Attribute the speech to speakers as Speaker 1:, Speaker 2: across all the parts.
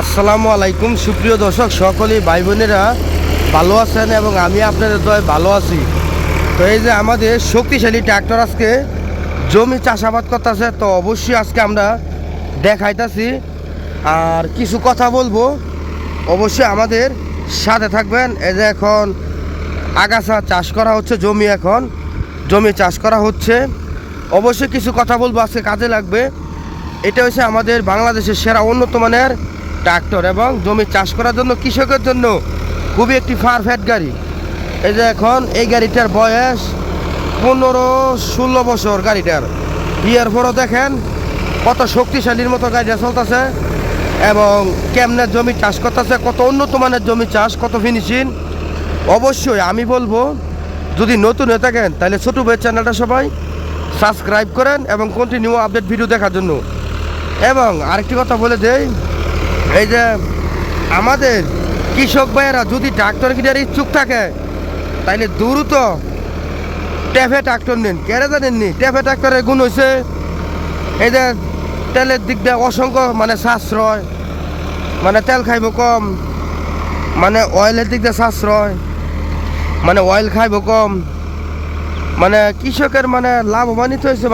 Speaker 1: আসসালামু আলাইকুম সুপ্রিয় দর্শক সকলেই ভাই বোনেরা ভালো আছেন এবং আমি আপনাদের দয় ভালো আছি। তো এই যে আমাদের শক্তিশালী ট্রাক্টর আজকে জমি চাষাবাদ করতেছে, তো অবশ্যই আজকে আমরা দেখাইতেছি আর কিছু কথা বলবো, অবশ্যই আমাদের সাথে থাকবেন। এই যে এখন আগাছা চাষ করা হচ্ছে, জমি চাষ করা হচ্ছে, অবশ্যই কিছু কথা বলবো, আজকে কাজে লাগবে। এটা হচ্ছে আমাদের বাংলাদেশের সেরা উন্নত মানের ট্রাক্টর এবং জমি চাষ করার জন্য কৃষকের জন্য খুবই একটি পারফেক্ট গাড়ি। এই যে এখন এই গাড়িটার বয়স 15-16 বছর গাড়িটার। ইয়ার পরও দেখেন কত শক্তিশালীর মতো গাড়িটা চলতেছে এবং কেমনে জমি চাষ করতেছে, কত উন্নত মানের জমি চাষ, কত ফিনিশিং। অবশ্যই আমি বলবো যদি নতুন হয়ে থাকেন তাহলে ছোটো ভাইয়ের চ্যানেলটা সবাই সাবস্ক্রাইব করেন এবং কন্টিনিউ আপডেট ভিডিও দেখার জন্য। এবং আরেকটি কথা বলে দেই, এই যে আমাদের কৃষক ভাইয়েরা যদি ট্রাক্টর কেনার ইচ্ছুক থাকে তাইলে দ্রুত ট্যাফে ট্রাক্টর নেন। কেন জানেননি? ট্যাফে ট্রাক্টরের গুণ হয়েছে এই যে তেলের দিক দিয়ে অসংখ্য সাশ্রয়, তেল খাইব কম, অয়েলের দিক দিয়ে সাশ্রয়, অয়েল খাইব কম, কৃষকের লাভবানিত হয়েছে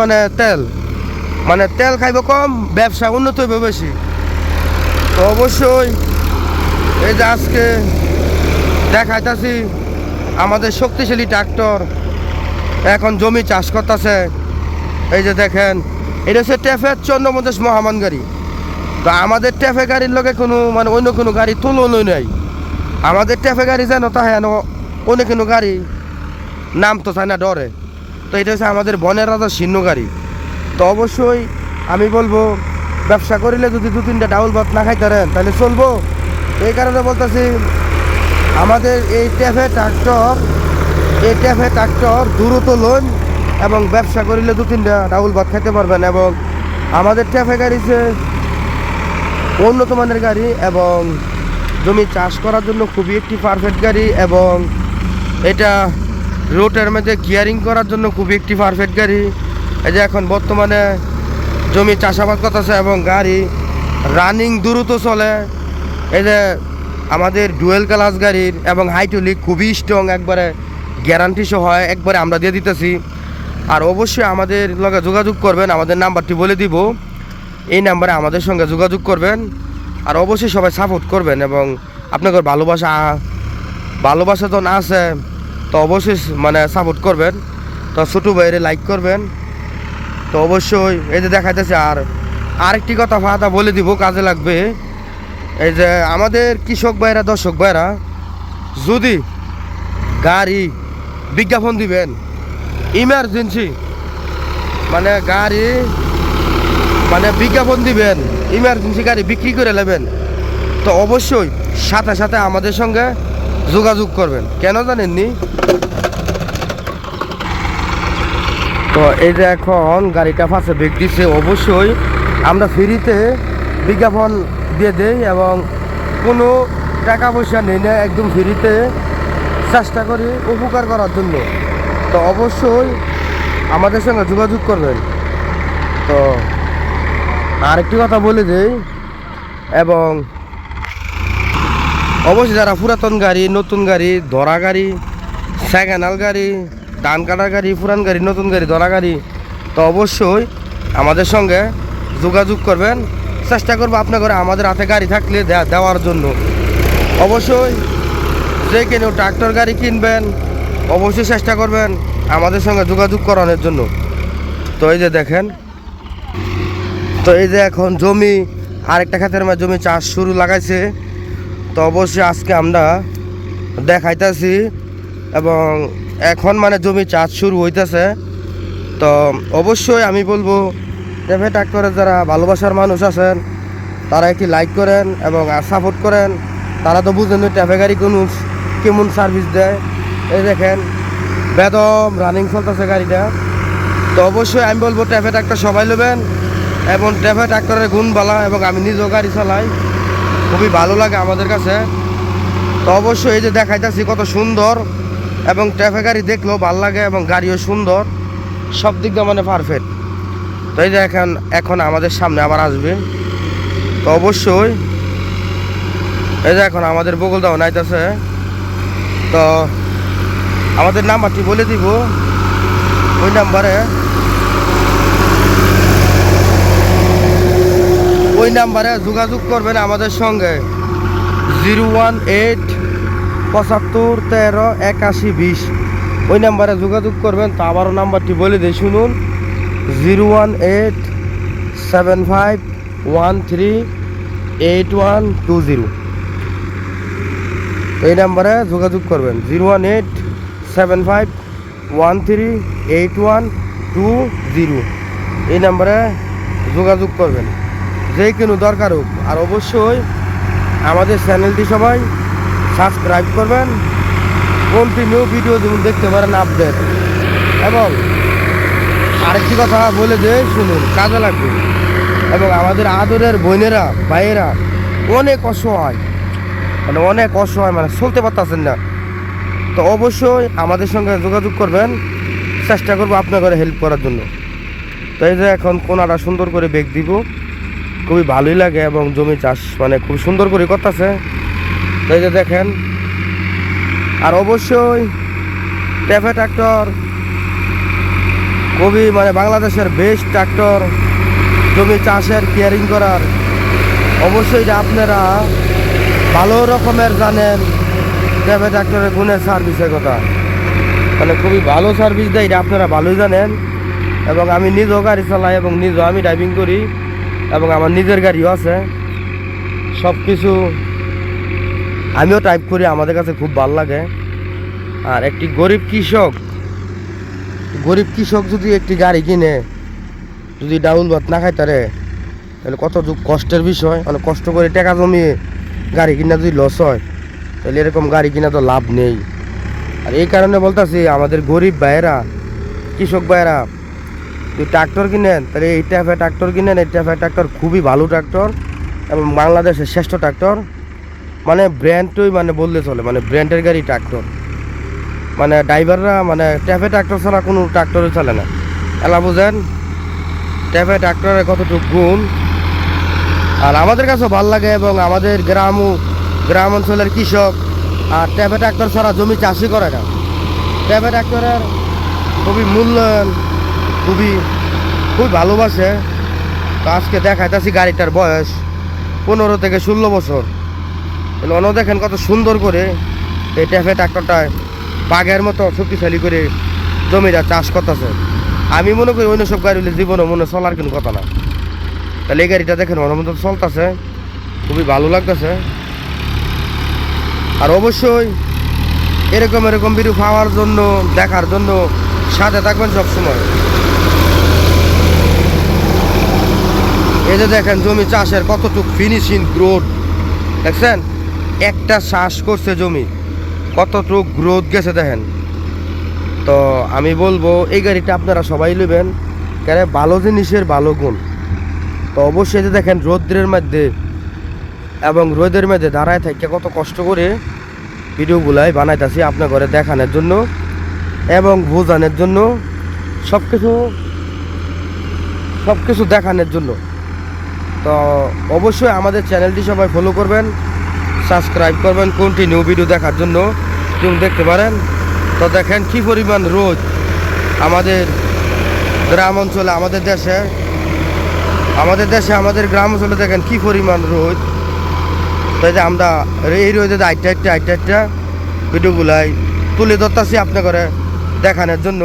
Speaker 1: তেল খাইব কম, ব্যবসা উন্নত হইব বেশি। তো অবশ্যই এই যে আজকে দেখাইতেছি আমাদের শক্তিশালী ট্রাক্টর এখন জমি চাষ করতেছে। এই যে দেখেন এটা হচ্ছে ট্যাফের 54 মহামান গাড়ি। তো আমাদের ট্যাফে গাড়ির লগে কোনো অন্য কোনো গাড়ি তুলনাই নেই। আমাদের ট্যাফে গাড়ি যেন তাই অন্য কোনো গাড়ি নাম তো চায় না, ডরে। তো এটা হচ্ছে আমাদের বনের রাজার সিন্ন গাড়ি। তো অবশ্যই আমি বলবো ব্যবসা করিলে যদি 2-3টা ডাউল ভাত না খাইতারেন তাহলে চলবো। এই কারণে বলতেছি আমাদের এই ট্যাফে ট্রাক্টর দ্রুত লোন এবং ব্যবসা করিলে 2-3টা ডাউল ভাত খাইতে পারবেন। এবং আমাদের ট্যাফে গাড়ি যে উন্নত মানের গাড়ি এবং জমি চাষ করার জন্য খুবই একটি পারফেক্ট গাড়ি এবং এটা রোডের মধ্যে গিয়ারিং করার জন্য খুবই একটি পারফেক্ট গাড়ি। এই যে এখন বর্তমানে জমি চাষাবাদ করতেছে এবং গাড়ি রানিং দ্রুত চলে। এই যে আমাদের ডুয়েল ক্লাস গাড়ির এবং হাইড্রোলিক খুবই স্ট্রং, একবারে গ্যারান্টি সহ হয়, একবারে আমরা দিয়ে দিতেছি। আর অবশ্যই আমাদের লগে যোগাযোগ করবেন, আমাদের নাম্বারটি বলে দিব, এই নাম্বারে আমাদের সঙ্গে যোগাযোগ করবেন। আর অবশ্যই সবাই সাপোর্ট করবেন এবং আপনাদের ভালোবাসা তো না আছে, তো অবশ্যই সাপোর্ট করবেন। তো ছোটো ভাইয়ের লাইক করবেন। তো অবশ্যই এই যে দেখাইতেছে। আর আরেকটি কথা বলে দিব, কাজে লাগবে। এই যে আমাদের কৃষক ভাইরা, দর্শক ভাইরা যদি গাড়ি বিজ্ঞাপন দিবেন ইমার্জেন্সি, গাড়ি বিজ্ঞাপন দিবেন, ইমার্জেন্সি গাড়ি বিক্রি করে নেবেন, তো অবশ্যই সাথে সাথে আমাদের সঙ্গে যোগাযোগ করবেন। কেন জানেননি? তো এই যে এখন গাড়িটা ফাঁসে বেগ দিচ্ছে, অবশ্যই আমরা ফ্রিতে বিজ্ঞাপন দিয়ে দেই এবং কোনো টাকা পয়সা নেই না, একদম ফ্রিতে চেষ্টা করি উপকার করার জন্য। তো অবশ্যই আমাদের সঙ্গে যোগাযোগ করবেন। তো আরেকটি কথা বলে দেই, এবং অবশ্যই যারা পুরাতন গাড়ি, নতুন গাড়ি, ধরা গাড়ি, সেকেন্ড হ্যান্ড গাড়ি, ধান কাটার গাড়ি, পুরান গাড়ি, নতুন গাড়ি, ধরা গাড়ি, তো অবশ্যই আমাদের সঙ্গে যোগাযোগ করবেন। চেষ্টা করবো আপনার ঘরে আমাদের হাতে গাড়ি থাকলে দেওয়ার জন্য। অবশ্যই যে কেউ ট্রাক্টর গাড়ি কিনবেন অবশ্যই চেষ্টা করবেন আমাদের সঙ্গে যোগাযোগ করানোর জন্য। তো এই যে দেখেন, তো এই যে এখন জমি আরেকটা ক্ষেতের জমি চাষ শুরু লাগাইছে। তো অবশ্যই আজকে আমরা দেখাইতেছি এবং এখন জমি চাষ শুরু হইতেছে। তো অবশ্যই আমি বলবো ট্যাফে ট্রাক্টরের যারা ভালোবাসার মানুষ আছেন তারা একটি লাইক করেন এবং সাপোর্ট করেন। তারা তো বুঝেন ট্যাফে গাড়ি কেমন সার্ভিস দেয়। এই দেখেন বেদম রানিং চলতেছে গাড়িটা। তো অবশ্যই আমি বলবো ট্যাফে ট্রাক্টর সবাই নেবেন এবং ট্যাফে ট্রাক্টরের গুণ বালা, এবং আমি নিজেও গাড়ি চালাই, খুবই ভালো লাগে আমাদের কাছে। তো অবশ্যই এই যে দেখাইতেছি কত সুন্দর, এবং ট্যাফে গাড়ি দেখলেও ভালো লাগে এবং গাড়িও সুন্দর, সব দিক দিয়ে পারফেক্ট। তো এই যে এখন আমাদের সামনে আবার আসবে। তো অবশ্যই এই যে এখন আমাদের বগুলদাও নাইতেছে। তো আমাদের নাম্বারটি বলে দিব, ওই নাম্বারে যোগাযোগ করবেন আমাদের সঙ্গে 018 75 13 81 20। ওই নাম্বারে যোগাযোগ করবেন। তো আবারও নাম্বারটি বলে দিই, শুনুন, 018 75 13 8120। এই নাম্বারে যোগাযোগ করবেন 018 75 13 8120। এই নাম্বারে যোগাযোগ করবেন, যে কোনো দরকার হোক। আর অবশ্যই আমাদের চ্যানেলটি সবাই সাবস্ক্রাইব করবেন, কন্টিনিউ ভিডিও যেমন দেখতে পারেন আপডেট। এবং আরেকটি কথা বলে দিয়ে শুনুন, কাজে লাগবে। এবং আমাদের আদরের বোনেরা ভাইয়েরা অনেক অসহায়, মানে চলতে পারতেছেন না। তো অবশ্যই আমাদের সঙ্গে যোগাযোগ করবেন, চেষ্টা করবো আপনাদের হেল্প করার জন্য। তো এই যে এখন কোনাটা সুন্দর করে বেগ দিব, খুবই ভালোই লাগে। এবং জমি চাষ মানে খুব সুন্দর করে করতেছে, এই যে দেখেন। আর অবশ্যই ট্যাফে ট্রাক্টর খুবই মানে বাংলাদেশের বেস্ট ট্রাক্টর জমি চাষের কেয়ারিং করার। অবশ্যই এটা আপনারা ভালো রকমের জানেন ট্যাফে ট্রাক্টরের গুণের সার্ভিসের কথা, মানে খুবই ভালো সার্ভিস দেয়, এটা আপনারা ভালোই জানেন। এবং আমি নিজেও গাড়ি চালাই এবং নিজেও আমি ড্রাইভিং করি, এবং আমার নিজের গাড়িও আছে। সব কিছু আমিও টাইপ করি, আমাদের কাছে খুব ভালো লাগে। আর একটি গরিব কৃষক যদি একটি গাড়ি কিনে, যদি ডাউল ভাত না খাইতারে, তাহলে কত কষ্টের বিষয়। মানে কষ্ট করে টাকা জমিয়ে গাড়ি কিনা যদি লস হয়, তাহলে এরকম গাড়ি কিনা তো লাভ নেই। আর এই কারণে বলতেছি, আমাদের গরিব ভাইয়েরা, কৃষক ভাইয়েরা যদি ট্রাক্টর কিনেন, তাহলে এই ট্যাফে ট্রাক্টর কিনেন। এই ট্যাফে ট্রাক্টর খুবই ভালো ট্রাক্টর এবং বাংলাদেশের শ্রেষ্ঠ ট্রাক্টর, মানে ব্র্যান্ডই মানে বললে চলে, মানে ব্র্যান্ডের গাড়ি ট্রাক্টর। মানে ড্রাইভাররা মানে ট্যাফে ট্রাক্টর ছাড়া কোনো ট্রাক্টরই চলে না। এলা বুঝেন ট্যাফে ট্রাক্টরের কতটুকু গুণ। আর আমাদের কাছেও ভালো লাগে। এবং আমাদের গ্রাম অঞ্চলের কৃষক আর ট্যাফে ট্রাক্টর ছাড়া জমি চাষই করে না। ট্যাফে ট্রাক্টরের খুবই মূল্যায়ন, খুবই ভালোবাসে। তো আজকে দেখাইতেছি গাড়িটার বয়স 15 থেকে 16 বছর। অন্য দেখেন কত সুন্দর করে এই ট্যাফে ট্রাক্টরটায় বাঘের মতো শক্তিশালী করে জমিটা চাষ করতেছে। আমি মনে করি অন্য সব গাড়ি হলে জীবনে মনে চলার কোনো কথা না। তাহলে এই গাড়িটা দেখেন মনের মতো চলতেছে, খুবই ভালো লাগতেছে। আর অবশ্যই এরকম ভিডিও পাওয়ার জন্য, দেখার জন্য সাথে থাকবেন সবসময়। এই যে দেখেন জমি চাষের কতটুকু ফিনিশিং গ্রোথ দেখছেন, একটা চাষ করছে জমি, কতটুকু গ্রোথ গেছে দেখেন। তো আমি বলবো এই গাড়িটা আপনারা সবাই নেবেন, কেন ভালো জিনিসের ভালো গুণ। তো অবশ্যই যে দেখেন রোদ্রের মধ্যে এবং রোদের মধ্যে দাঁড়ায় থাকে কত কষ্ট করে ভিডিওগুলাই বানাইতেছি আপনার ঘরে দেখানোর জন্য এবং বোঝানোর জন্য, সব কিছু দেখানোর জন্য। তো অবশ্যই আমাদের চ্যানেলটি সবাই ফলো করবেন, সাবস্ক্রাইব করবেন, কন্টিনিউ ভিডিও দেখার জন্য যেমন দেখতে পারেন। তো দেখেন কি পরিমাণ রোদ আমাদের গ্রাম অঞ্চলে, আমাদের দেশে আমাদের গ্রাম অঞ্চলে দেখেন কি পরিমাণ রোদ। তাই যে আমরা এই রোদে আইটা ভিডিওগুলাই তুলে ধরতেছি আপনার করে দেখানোর জন্য।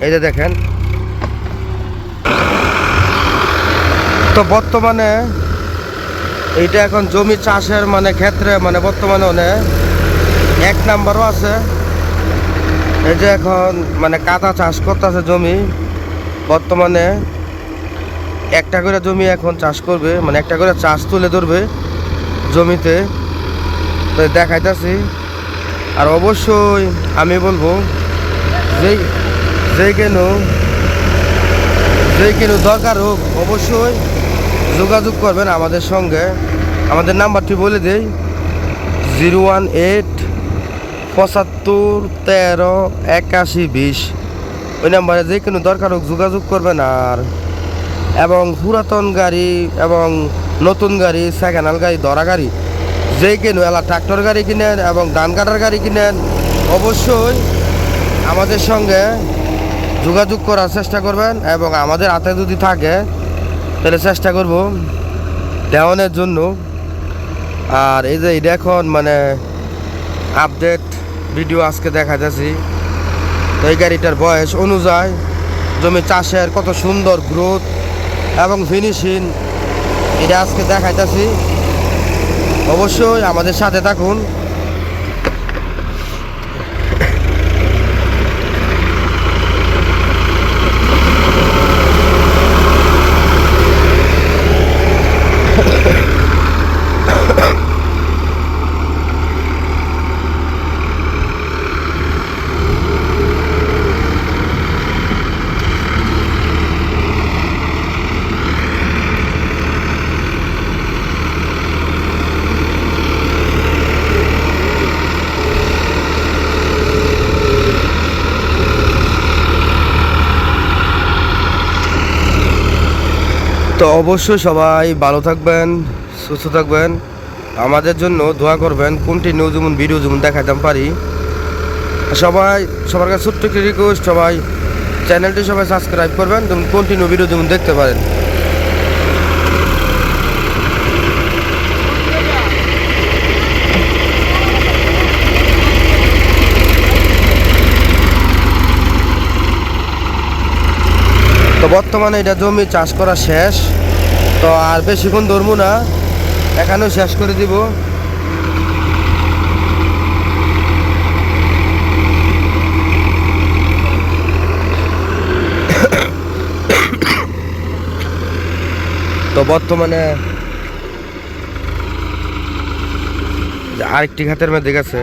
Speaker 1: এই যে দেখেন, তো বর্তমানে এইটা এখন জমি চাষের মানে ক্ষেত্রে মানে বর্তমানে অনেক 1 নাম্বারও আছে। এই যে এখন মানে কাঁচা চাষ করতেছে জমি, বর্তমানে একটা করে জমি এখন চাষ করবে, মানে একটা করে চাষ তুলে ধরবে জমিতে। তো দেখাইতেছি। আর অবশ্যই আমি বলবো যেই কেন দরকার হোক অবশ্যই যোগাযোগ করবেন আমাদের সঙ্গে। আমাদের নাম্বারটি বলে দেই, 018 75 13 81 20। ওই নাম্বারে যে কোনো দরকার হোক যোগাযোগ করবেন। আর এবং পুরাতন গাড়ি এবং নতুন গাড়ি, সেকেন্ড হ্যান্ড গাড়ি, ধরা গাড়ি যেই কেন এলা ট্রাক্টর গাড়ি কিনেন এবং ধান কাটার গাড়ি কিনেন, অবশ্যই আমাদের সঙ্গে যোগাযোগ করার চেষ্টা করবেন এবং আমাদের হাতে যদি থাকে তাহলে চেষ্টা করব দেওয়ানোর জন্য। আর এই যে এটা এখন মানে আপডেট ভিডিও আজকে দেখা যাচ্ছি, তো এই গাড়িটার বয়স অনুযায়ী জমি চাষের কত সুন্দর গ্রোথ এবং ফিনিশিং এটা আজকে দেখাইতেছি। অবশ্যই আমাদের সাথে থাকুন। তো অবশ্যই সবাই ভালো থাকবেন, সুস্থ থাকবেন, আমাদের জন্য দোয়া করবেন। কন্টিনিউ যেমন ভিডিও যেমন দেখাতাম পারি। সবার কাছে ছোট্ট একটি রিকোয়েস্ট, সবাই চ্যানেলটি সবাই সাবস্ক্রাইব করবেন, যেমন কন্টিনিউ ভিডিও যেমন দেখতে পারেন। তো বর্তমানে এটা জমি চাষ করা শেষ, তো আর বেশিক্ষণ ধরবো না, এখানেও শেষ করে দিব। তো বর্তমানে আরেকটি খাতের মধ্যে গেছে।